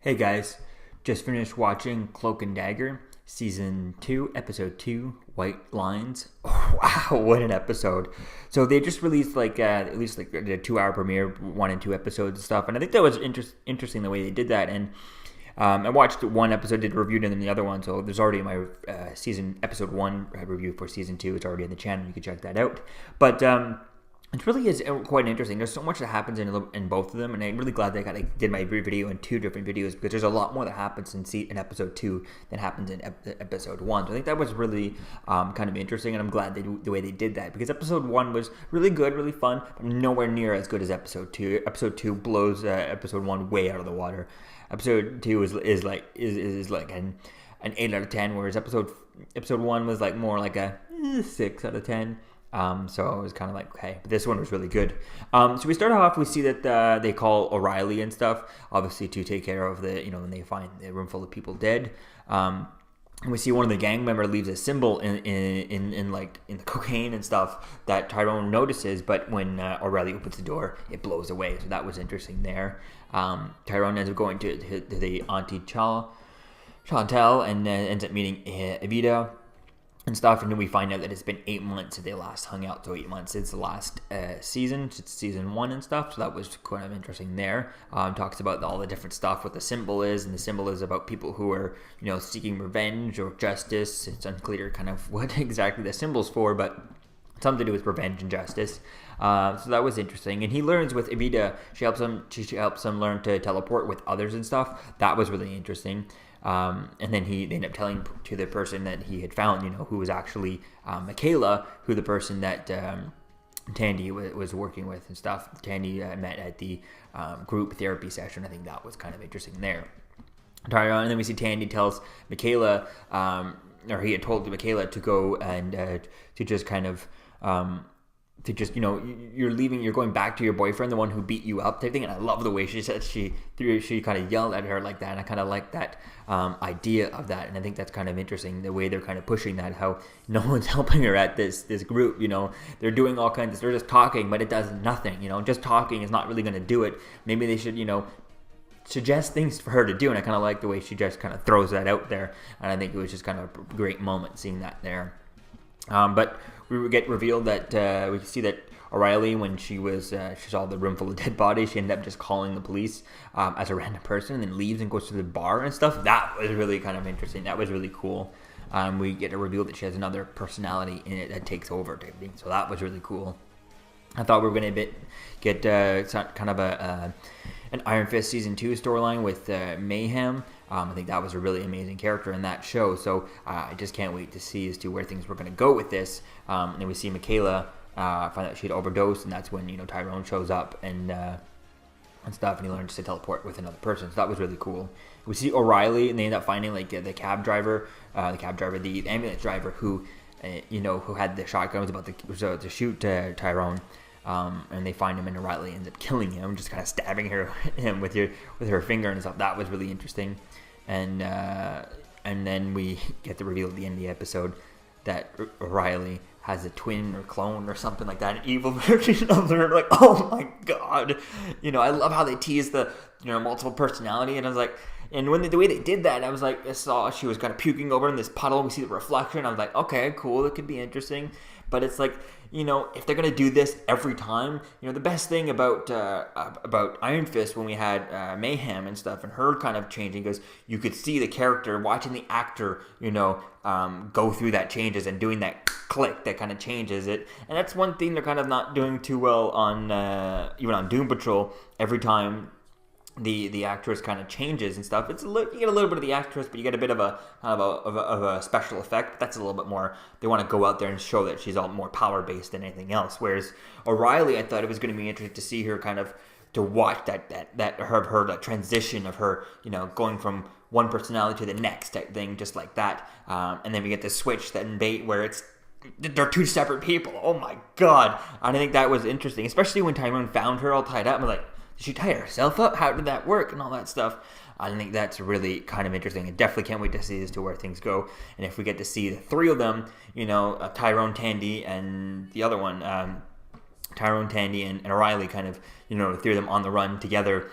Hey guys, just finished watching Cloak and Dagger, Season 2, Episode 2, White Lines. Oh, wow, what an episode. So they just released at least the 2-hour premiere, 1 and 2 episodes and stuff, and I think that was interesting the way they did that, and I watched one episode, did a review, and then the other one, so there's already my Episode 1 review for Season 2, it's already on the channel, you can check that out, but it really is quite interesting. There's so much that happens in both of them, and I'm really glad that I did my video in 2 different videos because there's a lot more that happens in Episode 2 than happens in Episode 1. So I think that was really kind of interesting, and I'm glad the way they did that because Episode 1 was really good, really fun, but nowhere near as good as Episode 2. Episode 2 blows Episode 1 way out of the water. Episode 2 is like an 8 out of 10, whereas Episode 1 was like more like a 6 out of 10. So it was kind of like, okay, but this one was really good. So we start off, we see that they call O'Reilly and stuff, obviously to take care of when they find the room full of people dead. And we see one of the gang members leaves a symbol in the cocaine and stuff that Tyrone notices, but when O'Reilly opens the door, it blows away. So that was interesting there. Tyrone ends up going to the Auntie Chantal and ends up meeting Evita and stuff, and then we find out that it's been 8 months since they last hung out. So 8 months since the last season, it's season 1 and stuff. So that was kind of interesting there. Talks about all the different stuff, what the symbol is, and the symbol is about people who are seeking revenge or justice. It's unclear kind of what exactly the symbol's for, but something to do with revenge and justice. So that was interesting. And he learns with Evita, she helps him learn to teleport with others and stuff. That was really interesting. And then they ended up telling to the person that he had found, who was actually Michaela, who the person that Tandy was working with and stuff. Tandy met at the group therapy session. I think that was kind of interesting there. And then we see Tandy tells Michaela, or he had told Michaela to go and to just kind of you're going back to your boyfriend, the one who beat you up type thing. And I love the way she said she kind of yelled at her like that, and I kind of like that idea of that, and I think that's kind of interesting the way they're kind of pushing that, how no one's helping her at this group. They're doing all kinds of, they're just talking, but it does nothing. Just talking is not really going to do it. Maybe they should suggest things for her to do, and I kind of like the way she just kind of throws that out there, and I think it was just kind of a great moment seeing that there. But we get revealed that we see that O'Reilly, when she saw the room full of dead bodies, she ended up just calling the police as a random person, and then leaves and goes to the bar and stuff. That was really kind of interesting. That was really cool. We get a reveal that she has another personality in it that takes over type thing. So that was really cool. I thought we were going to get kind of an Iron Fist Season 2 storyline with Mayhem. I think that was a really amazing character in that show. So I just can't wait to see as to where things were going to go with this. And then we see Michaela find out she had overdosed, and that's when Tyrone shows up and stuff, and he learns to teleport with another person. So that was really cool. We see O'Reilly, and they end up finding the cab driver, the ambulance driver who had the shotgun, was about to shoot Tyrone. And they find him, and O'Reilly ends up killing him, just kind of stabbing him with her finger and stuff. That was really interesting. And then we get the reveal at the end of the episode that O'Reilly has a twin or clone or something like that, an evil version of her. Like, oh my god, I love how they tease the multiple personality, and I was like, and when the way they did that, I was like, I saw she was kind of puking over in this puddle, and we see the reflection. I was like, okay, cool, that could be interesting. But it's like, if they're gonna do this every time, the best thing about Iron Fist when we had Mayhem and stuff, and her kind of changing, because you could see the character, watching the actor, go through that changes and doing that click that kind of changes it. And that's one thing they're kind of not doing too well on even on Doom Patrol. Every time the actress kind of changes and stuff, you get a little bit of the actress, but you get a bit of a special effect. But that's a little bit more, they want to go out there and show that she's all more power based than anything else. Whereas O'Reilly, I thought it was going to be interesting to see her kind of, to watch that transition of her, going from one personality to the next type thing, just like that. And then we get the switch that bait where they're two separate people. Oh my god! I think that was interesting, especially when Tyrone found her all tied up. I'm like, did she tie herself up? How did that work? And all that stuff. I think that's really kind of interesting. I definitely can't wait to see as to where things go. And if we get to see the 3 of them, Tyrone, Tandy, and the other one, Tyrone, Tandy, and O'Reilly kind of, you know, the three of them on the run together,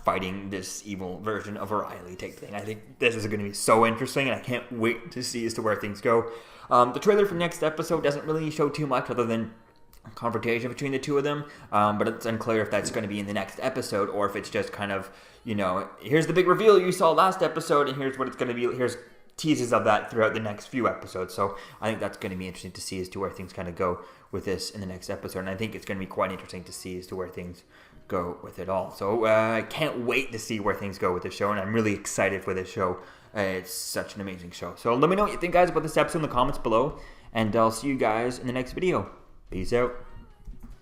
fighting this evil version of O'Reilly type thing. I think this is going to be so interesting, and I can't wait to see as to where things go. The trailer for next episode doesn't really show too much other than confrontation between the two of them, but it's unclear if that's going to be in the next episode or if it's just kind of, you know, here's the big reveal you saw last episode, and here's what it's going to be. Here's teases of that throughout the next few episodes. So I think that's going to be interesting to see as to where things kind of go with this in the next episode. And I think it's going to be quite interesting to see as to where things go with it all. So I can't wait to see where things go with the show, and I'm really excited for this show. It's such an amazing show. So let me know what you think, guys, about this episode in the comments below, and I'll see you guys in the next video. Peace out.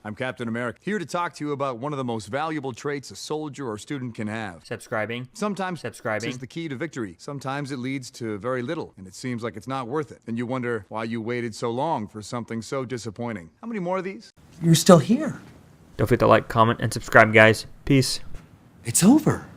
I'm Captain America, here to talk to you about one of the most valuable traits a soldier or student can have. Subscribing. Sometimes subscribing is the key to victory. Sometimes it leads to very little, and it seems like it's not worth it. And you wonder why you waited so long for something so disappointing. How many more of these? You're still here. Don't forget to like, comment, and subscribe, guys. Peace. It's over.